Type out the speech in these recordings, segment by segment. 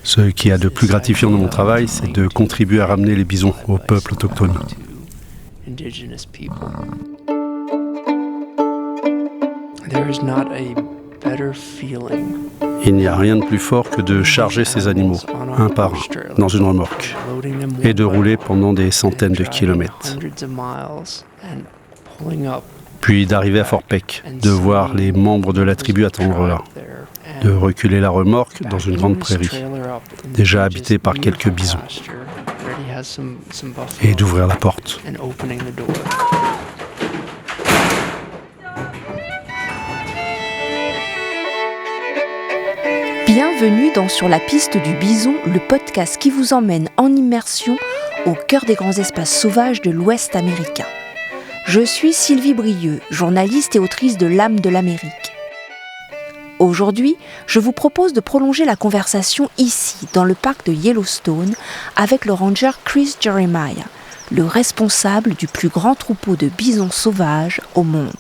Ce qui a de plus gratifiant dans mon travail, c'est de contribuer à ramener les bisons au peuple autochtone. Il n'y a rien de plus fort que de charger ces animaux, un par un, dans une remorque, et de rouler pendant des centaines de kilomètres. Puis d'arriver à Fort Peck, de voir les membres de la tribu attendre là, de reculer la remorque dans une grande prairie, déjà habitée par quelques bisons, et d'ouvrir la porte. Bienvenue dans Sur la piste du bison, le podcast qui vous emmène en immersion au cœur des grands espaces sauvages de l'Ouest américain. Je suis Sylvie Brieux, journaliste et autrice de L'âme de l'Amérique. Aujourd'hui, je vous propose de prolonger la conversation ici, dans le parc de Yellowstone, avec le ranger Chris Jeremiah, le responsable du plus grand troupeau de bisons sauvages au monde.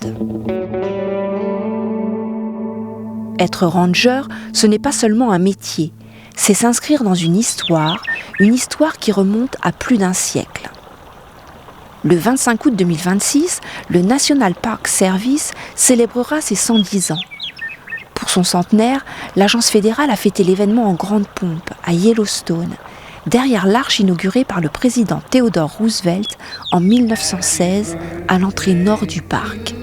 Être ranger, ce n'est pas seulement un métier, c'est s'inscrire dans une histoire qui remonte à plus d'un siècle. Le 25 août 2026, le National Park Service célébrera ses 110 ans. Pour son centenaire, l'agence fédérale a fêté l'événement en grande pompe à Yellowstone, derrière l'arche inaugurée par le président Theodore Roosevelt en 1916 à l'entrée nord du parc.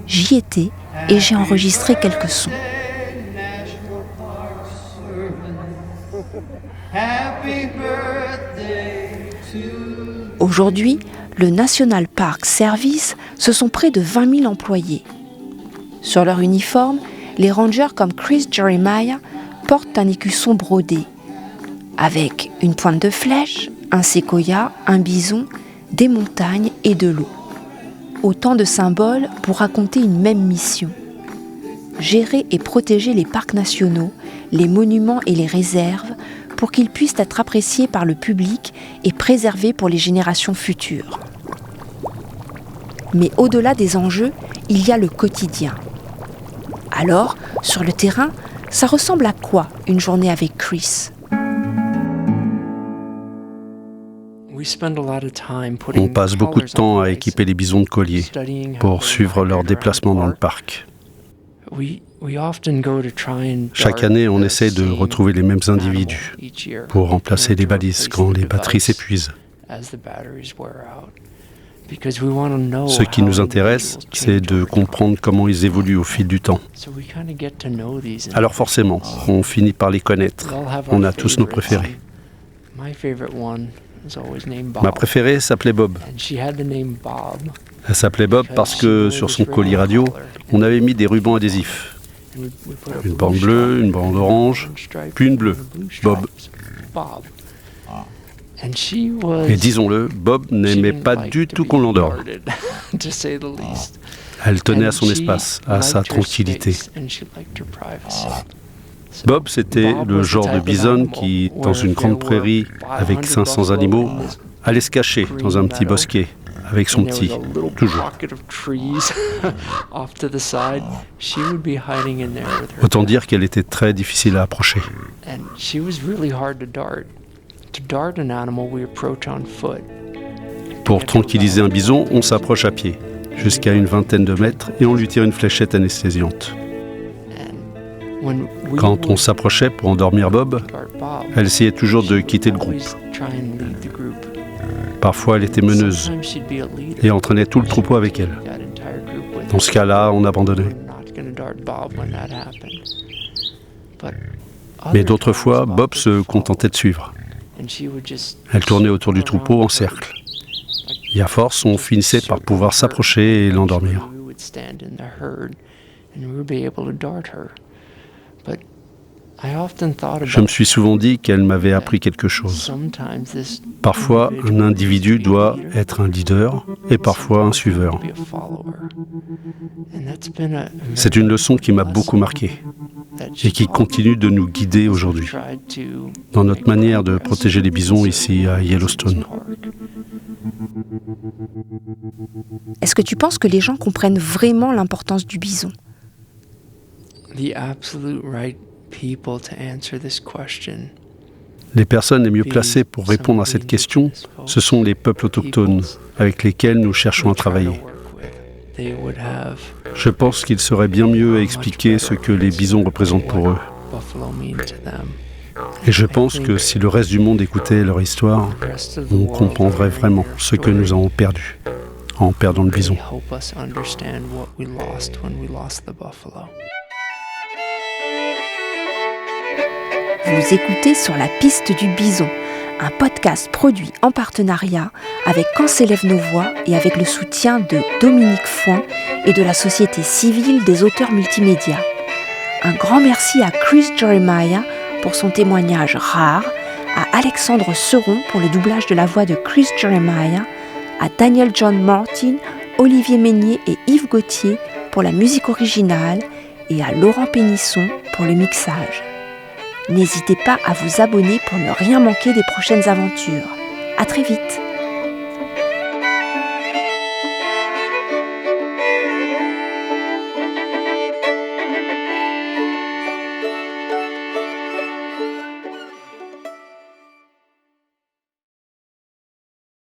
J'y étais et j'ai enregistré quelques sons. Aujourd'hui, le National Park Service, ce sont près de 20 000 employés. Sur leur uniforme, les rangers comme Chris Jeremiah portent un écusson brodé, avec une pointe de flèche, un séquoia, un bison, des montagnes et de l'eau. Autant de symboles pour raconter une même mission. Gérer et protéger les parcs nationaux, les monuments et les réserves pour qu'ils puissent être appréciés par le public et préservés pour les générations futures. Mais au-delà des enjeux, il y a le quotidien. Alors, sur le terrain, ça ressemble à quoi une journée avec Chris ? On passe beaucoup de temps à équiper les bisons de colliers pour suivre leurs déplacements dans le parc. Chaque année, on essaie de retrouver les mêmes individus pour remplacer les balises quand les batteries s'épuisent. Ce qui nous intéresse, c'est de comprendre comment ils évoluent au fil du temps. Alors forcément, on finit par les connaître. On a tous nos préférés. Ma préférée s'appelait Bob. Elle s'appelait Bob parce que sur son colis radio, on avait mis des rubans adhésifs. Une bande bleue, une bande orange, puis une bleue. Bob. Et disons-le, Bob n'aimait pas du tout qu'on l'endorme. Elle tenait à son espace, à sa tranquillité. Bob, c'était le genre de bison qui, dans une grande prairie avec 500 animaux, allait se cacher dans un petit bosquet avec son petit, toujours. Autant dire qu'elle était très difficile à approcher. Pour tranquilliser un bison, on s'approche à pied, jusqu'à une vingtaine de mètres, et on lui tire une fléchette anesthésiante. Quand on s'approchait pour endormir Bob, elle essayait toujours de quitter le groupe. Parfois, elle était meneuse et entraînait tout le troupeau avec elle. Dans ce cas-là, on abandonnait. Mais d'autres fois, Bob se contentait de suivre. Elle tournait autour du troupeau en cercle. Et à force, on finissait par pouvoir s'approcher et l'endormir. Je me suis souvent dit qu'elle m'avait appris quelque chose. Parfois, un individu doit être un leader et parfois un suiveur. C'est une leçon qui m'a beaucoup marqué et qui continue de nous guider aujourd'hui dans notre manière de protéger les bisons ici à Yellowstone. Est-ce que tu penses que les gens comprennent vraiment l'importance du bison ? Les personnes les mieux placées pour répondre à cette question, ce sont les peuples autochtones avec lesquels nous cherchons à travailler. Je pense qu'ils seraient bien mieux à expliquer ce que les bisons représentent pour eux. Et je pense que si le reste du monde écoutait leur histoire, on comprendrait vraiment ce que nous avons perdu en perdant le bison. Vous écoutez Sur la piste du bison, un podcast produit en partenariat avec Quand s'élèvent nos voix et avec le soutien de Dominique Foin et de la Société civile des auteurs multimédia. Un grand merci à Chris Jeremiah pour son témoignage rare, à Alexandre Seron pour le doublage de la voix de Chris Jeremiah, à Daniel John Martin, Olivier Meignier et Yves Gauthier pour la musique originale et à Laurent Pénisson pour le mixage. N'hésitez pas à vous abonner pour ne rien manquer des prochaines aventures. À très vite!